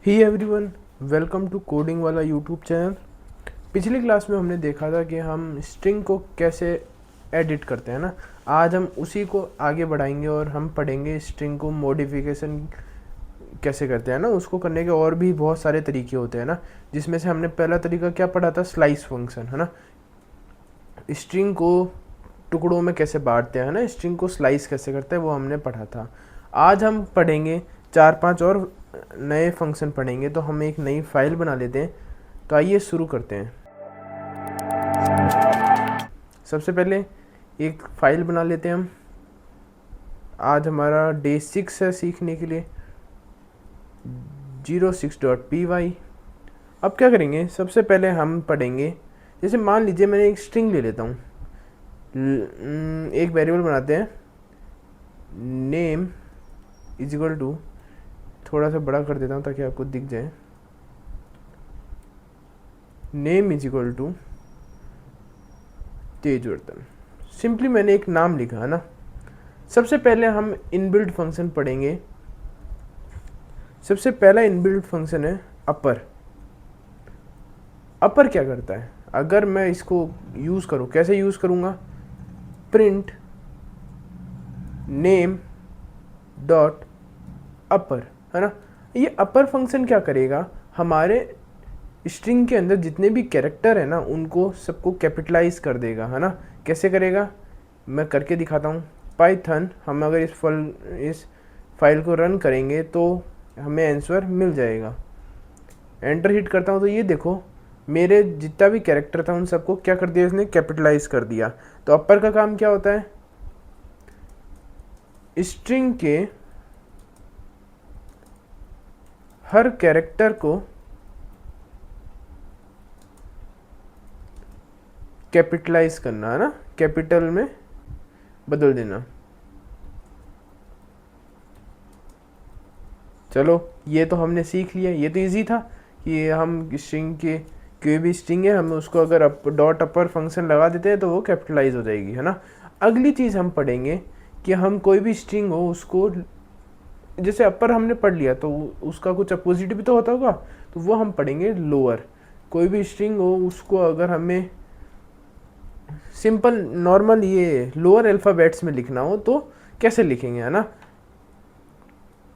He everyone, welcome to coding वाला YouTube channel. पिछली class में हमने देखा था कि हम स्ट्रिंग को कैसे एडिट करते हैं ना। आज हम उसी को आगे बढ़ाएंगे और हम पढ़ेंगे स्ट्रिंग को मॉडिफिकेशन कैसे करते हैं ना। उसको करने के और भी बहुत सारे तरीके होते हैं ना, जिसमें से हमने पहला तरीका क्या पढ़ा था, स्लाइस फंक्शन है ना। स्ट्रिंग को टुकड़ों में कैसे बांटते हैं ना, स्ट्रिंग को स्लाइस कैसे करते हैं वो हमने पढ़ा था। आज हम पढ़ेंगे 4-5 और नए फंक्शन पढ़ेंगे। तो हम एक नई फाइल बना लेते हैं। तो आइए शुरू करते हैं। सबसे पहले एक फाइल बना लेते हैं हम। आज हमारा डे 6 है सीखने के लिए, 06.py। अब क्या करेंगे, सबसे पहले हम पढ़ेंगे, जैसे मान लीजिए मैंने एक स्ट्रिंग ले लेता हूँ। एक वेरिएबल बनाते हैं, नेम इज इक्वल टू, थोड़ा सा बड़ा कर देता हूँ ताकि आपको दिख जाए, name is equal to Tejvardhan. Simply मैंने एक नाम लिखा है ना। सबसे पहले हम इनबिल्ट फंक्शन पढ़ेंगे। सबसे पहला इनबिल्ट फंक्शन है अपर। अपर क्या करता है, अगर मैं इसको यूज़ करूँ, कैसे यूज़ करूँगा, प्रिंट नेम डॉट अपर है ना। ये अपर फंक्शन क्या करेगा, हमारे स्ट्रिंग के अंदर जितने भी कैरेक्टर है ना उनको सबको कैपिटलाइज कर देगा है ना। कैसे करेगा, मैं करके दिखाता हूँ। पाइथन, हम अगर इस फाइल को रन करेंगे तो हमें आंसर मिल जाएगा। एंटर हिट करता हूँ तो ये देखो, मेरे जितना भी कैरेक्टर था उन सबको क्या कर दिया इसने, कैपिटलाइज कर दिया। तो अपर का काम क्या होता है, स्ट्रिंग के हर कैरेक्टर को कैपिटलाइज करना है ना, कैपिटल में बदल देना। चलो ये तो हमने सीख लिया, ये तो इजी था कि हम स्ट्रिंग के कोई भी स्ट्रिंग है हम उसको अगर डॉट अपर फंक्शन लगा देते हैं तो वो कैपिटलाइज हो जाएगी है ना। अगली चीज़ हम पढ़ेंगे कि हम कोई भी स्ट्रिंग हो उसको, जैसे अपर हमने पढ़ लिया तो उसका कुछ अपोजिट भी तो होता होगा, तो वो हम पढ़ेंगे लोअर। कोई भी स्ट्रिंग हो उसको अगर हमें सिंपल नॉर्मल ये लोअर अल्फ़ाबेट्स में लिखना हो तो कैसे लिखेंगे है ना।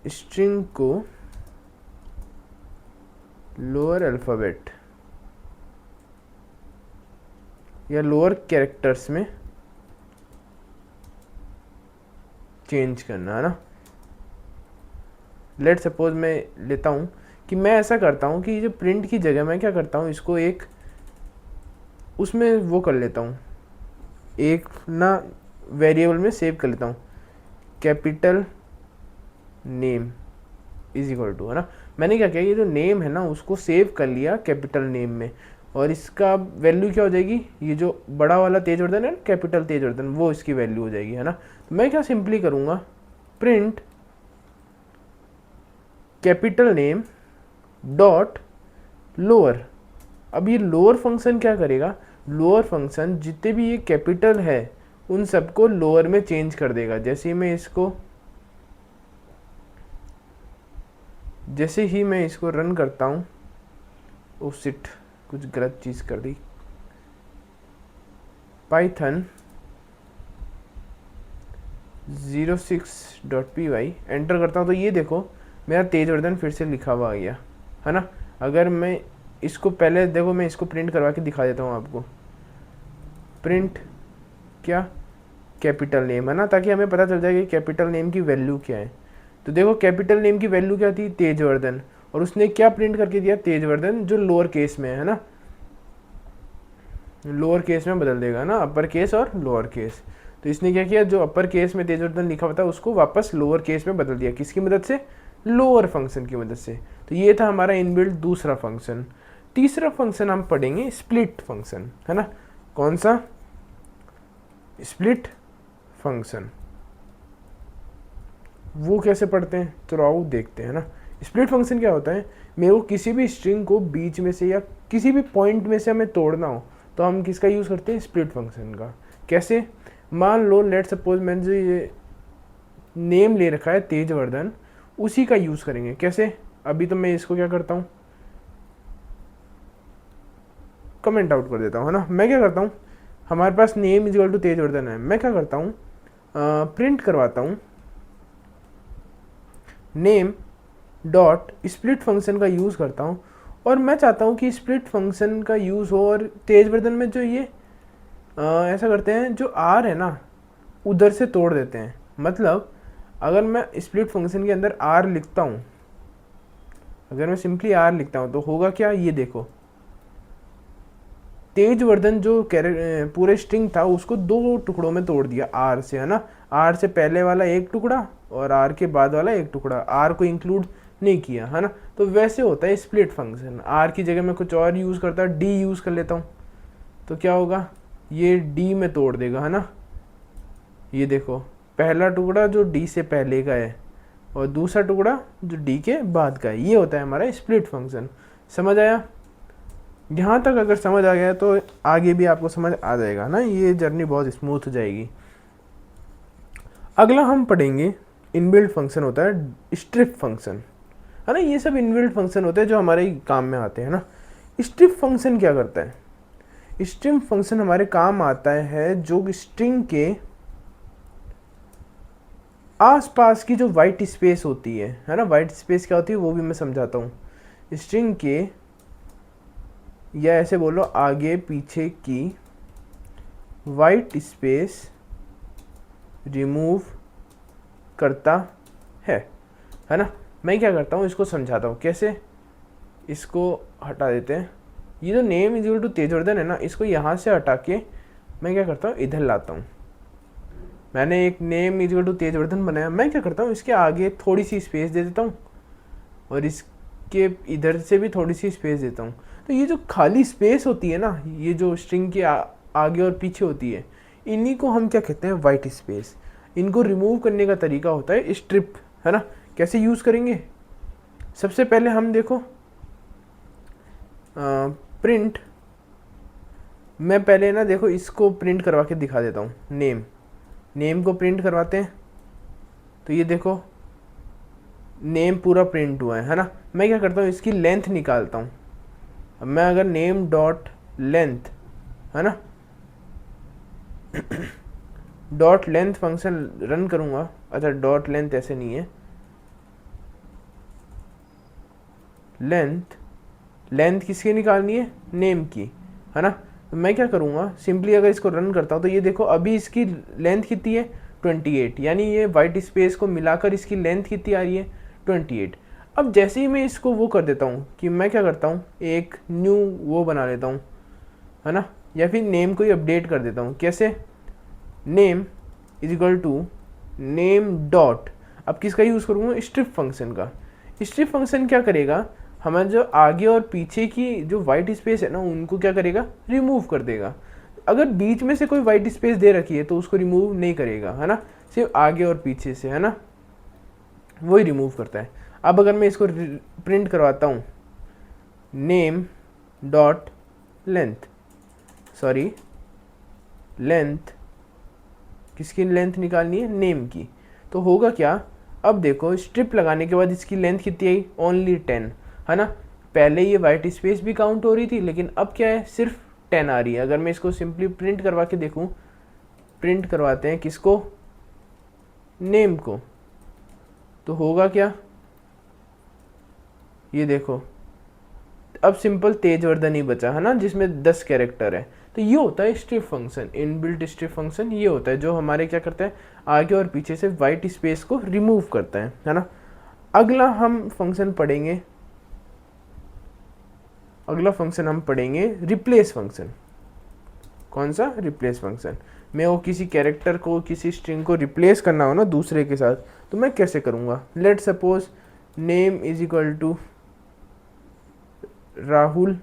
स्ट्रिंग को लोअर अल्फ़ाबेट या लोअर कैरेक्टर्स में चेंज करना है ना। लेट सपोज मैं लेता हूँ कि मैं ऐसा करता हूँ कि जो प्रिंट की जगह मैं क्या करता हूँ, इसको एक उसमें वो कर लेता हूँ, एक ना वेरिएबल में सेव कर लेता हूँ, capital name is equal to है ना। मैंने क्या किया, ये जो नेम है ना उसको सेव कर लिया कैपिटल नेम में, और इसका वैल्यू क्या हो जाएगी, ये जो बड़ा वाला तेजवर्धन है कैपिटल तेजवर्धन, वो इसकी वैल्यू हो जाएगी है ना। तो मैं क्या सिंपली करूँगा, print capital name dot lower. अब ये लोअर फंक्शन क्या करेगा, लोअर फंक्शन जितने भी ये कैपिटल है उन सबको लोअर में चेंज कर देगा। जैसे ही मैं इसको रन करता हूँ, ओ शिट, कुछ गलत चीज़ कर दी। पाइथन 06.py एंटर करता हूँ तो ये देखो मेरा तेजवर्धन फिर से लिखा हुआ आ गया है ना। अगर मैं इसको पहले देखो, मैं इसको प्रिंट करवा के दिखा देता हूँ आपको। प्रिंट क्या, कैपिटल नेम है ना, ताकि हमें पता चल जाए कि कैपिटल नेम की वैल्यू क्या है। तो देखो कैपिटल नेम की वैल्यू क्या थी, तेजवर्धन, और उसने क्या प्रिंट करके दिया, तेजवर्धन, जो लोअर केस में है ना, लोअर केस में बदल देगा ना, अपर केस और लोअर केस। तो इसने क्या किया, जो अपर केस में तेजवर्धन लिखा हुआ था उसको वापस लोअर केस में बदल दिया, किसकी मदद से, लोअर फंक्शन की मदद से। तो ये था हमारा इनबिल्ट दूसरा फंक्शन। तीसरा फंक्शन हम पढ़ेंगे स्प्लिट फंक्शन है ना। कौन सा, स्प्लिट फंक्शन, वो कैसे पढ़ते हैं, चलो आओ देखते हैं ना। स्प्लिट फंक्शन क्या होता है, मेरे को किसी भी स्ट्रिंग को बीच में से या किसी भी पॉइंट में से हमें तोड़ना हो तो हम किसका यूज़ करते हैं, स्प्लिट फंक्शन का। कैसे, मान लो लेट सपोज मैंने जो ये नेम ले रखा है तेजवर्धन, उसी का यूज़ करेंगे। कैसे, अभी तो मैं इसको क्या करता हूँ, कमेंट आउट कर देता हूँ, है ना। मैं क्या करता हूँ, हमारे पास नेम इज इक्वल टू तेजवर्धन है, मैं क्या करता हूँ, प्रिंट करवाता हूँ नेम डॉट स्प्लिट फंक्शन का यूज़ करता हूँ, और मैं चाहता हूँ कि स्प्लिट फंक्शन का यूज़ हो, और तेजवर्धन में जो ये ऐसा करते हैं, जो आर है ना उधर से तोड़ देते हैं। मतलब अगर मैं स्प्लिट फंक्शन के अंदर आर लिखता हूँ, अगर मैं सिंपली आर लिखता हूँ तो होगा क्या, ये देखो, तेजवर्धन जो पूरे स्ट्रिंग था उसको दो टुकड़ों में तोड़ दिया आर से, है ना। आर से पहले वाला एक टुकड़ा और आर के बाद वाला एक टुकड़ा, आर को इंक्लूड नहीं किया, है ना। तो वैसे होता है स्प्लिट फंक्शन। आर की जगह मैं कुछ और यूज़ करता, डी यूज़ कर लेता हूँ, तो क्या होगा, ये डी में तोड़ देगा, है ना। ये देखो, पहला टुकड़ा जो डी से पहले का है और दूसरा टुकड़ा जो डी के बाद का है, ये होता है हमारा स्प्लिट फंक्शन। समझ आया? यहाँ तक अगर समझ आ गया तो आगे भी आपको समझ आ जाएगा ना, ये जर्नी बहुत स्मूथ हो जाएगी। अगला हम पढ़ेंगे इनबिल्ट फंक्शन होता है स्ट्रिप फंक्शन, है ना। ये सब इनबिल्ट फंक्शन होते हैं जो हमारे काम में आते हैं ना। स्ट्रिप फंक्शन क्या करता है, स्ट्रिप फंक्शन हमारे काम आता है जो स्ट्रिंग के आसपास की जो वाइट स्पेस होती है ना। वाइट स्पेस क्या होती है वो भी मैं समझाता हूँ। स्ट्रिंग के, या ऐसे बोलो आगे पीछे की वाइट स्पेस रिमूव करता है ना। मैं क्या करता हूँ, इसको समझाता हूँ कैसे। इसको हटा देते हैं, ये जो नेम इज इक्वल टू तेजवर्धन है ना, इसको यहाँ से हटा के मैं क्या करता हूँ, इधर लाता हूँ। मैंने एक नेम इज इक्वल टू तेजवर्धन बनाया, मैं क्या करता हूँ, इसके आगे थोड़ी सी स्पेस दे देता हूँ और इसके इधर से भी थोड़ी सी स्पेस देता हूँ। तो ये जो खाली स्पेस होती है ना, ये जो स्ट्रिंग के आगे और पीछे होती है, इन्हीं को हम क्या कहते हैं, वाइट स्पेस। इनको रिमूव करने का तरीका होता है स्ट्रिप, है ना। कैसे यूज़ करेंगे, सबसे पहले हम देखो प्रिंट, मैं पहले ना देखो इसको प्रिंट करवा के दिखा देता हूँ। नेम को प्रिंट करवाते हैं, तो ये देखो नेम पूरा प्रिंट हुआ है ना। मैं क्या करता हूँ, इसकी लेंथ निकालता हूँ। अब मैं अगर नेम डॉट लेंथ, है ना, डॉट लेंथ फंक्शन रन करूँगा, अच्छा डॉट लेंथ ऐसे नहीं है, लेंथ किसकी निकालनी है, नेम की, है ना। तो मैं क्या करूँगा, सिंपली अगर इसको रन करता हूँ तो ये देखो अभी इसकी लेंथ कितनी है, 28, यानी ये वाइट स्पेस को मिलाकर इसकी लेंथ कितनी आ रही है, 28। अब जैसे ही मैं इसको वो कर देता हूँ कि मैं क्या करता हूँ, एक न्यू वो बना लेता हूँ, है ना, या फिर नेम को ही अपडेट कर देता हूँ। कैसे, name is equal to name dot, अब किसका यूज़ करूँगा, स्ट्रिप फंक्शन का। स्ट्रिप फंक्शन क्या करेगा, हमारे जो आगे और पीछे की जो वाइट स्पेस है ना, उनको क्या करेगा, रिमूव कर देगा। अगर बीच में से कोई वाइट स्पेस दे रखी है तो उसको रिमूव नहीं करेगा, है ना, सिर्फ आगे और पीछे से, है ना, वही रिमूव करता है। अब अगर मैं इसको प्रिंट करवाता हूँ, name dot length, sorry length, किसकी लेंथ निकालनी है, नेम की, तो होगा क्या, अब देखो स्ट्रिप लगाने के बाद इसकी लेंथ कितनी आई, ओनली 10, है ना। पहले ये वाइट स्पेस भी काउंट हो रही थी, लेकिन अब क्या है, सिर्फ 10 आ रही है। अगर मैं इसको सिंपली प्रिंट करवा के देखूँ, प्रिंट करवाते हैं किसको, नेम को, तो होगा क्या, ये देखो अब सिंपल तेजवर्धन ही बचा, है ना, जिसमें 10 कैरेक्टर है। तो ये होता है strip function, inbuilt strip function ये होता है जो हमारे क्या करता है, आगे और पीछे से वाइट स्पेस को रिमूव करता है ना। अगला हम फंक्शन पढ़ेंगे, अगला फंक्शन हम पढ़ेंगे रिप्लेस फंक्शन। कौन सा, रिप्लेस फंक्शन। मैं वो किसी कैरेक्टर को, किसी स्ट्रिंग को रिप्लेस करना हो ना दूसरे के साथ, तो मैं कैसे करूँगा। Let suppose name is equal to Rahul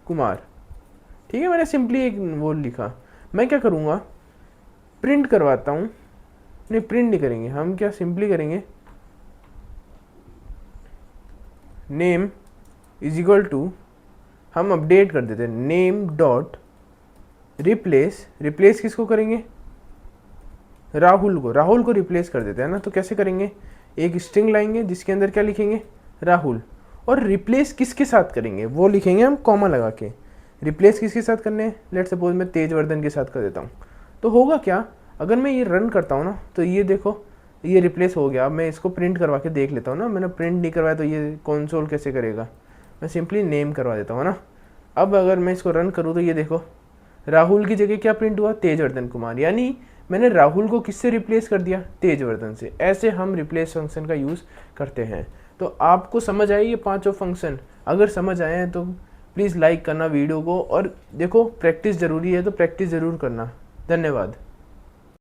Kumar, ठीक है, मैंने सिंपली एक वो लिखा। मैं क्या करूँगा, प्रिंट करवाता हूँ, नहीं प्रिंट नहीं करेंगे हम, क्या सिंपली करेंगे नेम इज इक्वल टू, हम अपडेट कर देते हैं नेम डॉट रिप्लेस, रिप्लेस किसको करेंगे, राहुल को रिप्लेस कर देते हैं ना। तो कैसे करेंगे, एक स्ट्रिंग लाएंगे जिसके अंदर क्या लिखेंगे, राहुल। और रिप्लेस किसके साथ करेंगे वो लिखेंगे हम कॉमा लगा के। रिप्लेस किसके साथ करने हैं, लेट सपोज मैं तेजवर्धन के साथ कर देता हूँ। तो होगा क्या, अगर मैं ये रन करता हूँ ना तो ये देखो ये रिप्लेस हो गया। अब मैं इसको प्रिंट करवा के देख लेता हूँ ना, मैंने प्रिंट नहीं करवाया तो ये कंसोल कैसे करेगा, मैं सिंपली नेम करवा देता हूँ ना। अब अगर मैं इसको रन करूँ तो ये देखो राहुल की जगह क्या प्रिंट हुआ, तेजवर्धन कुमार, यानी मैंने राहुल को किससे रिप्लेस कर दिया, तेजवर्धन से। ऐसे हम रिप्लेस फंक्शन का यूज़ करते हैं। तो आपको समझ आए ये पांचों फंक्शन? अगर समझ आए हैं तो प्लीज़ लाइक करना वीडियो को, और देखो प्रैक्टिस ज़रूरी है तो प्रैक्टिस ज़रूर करना। धन्यवाद।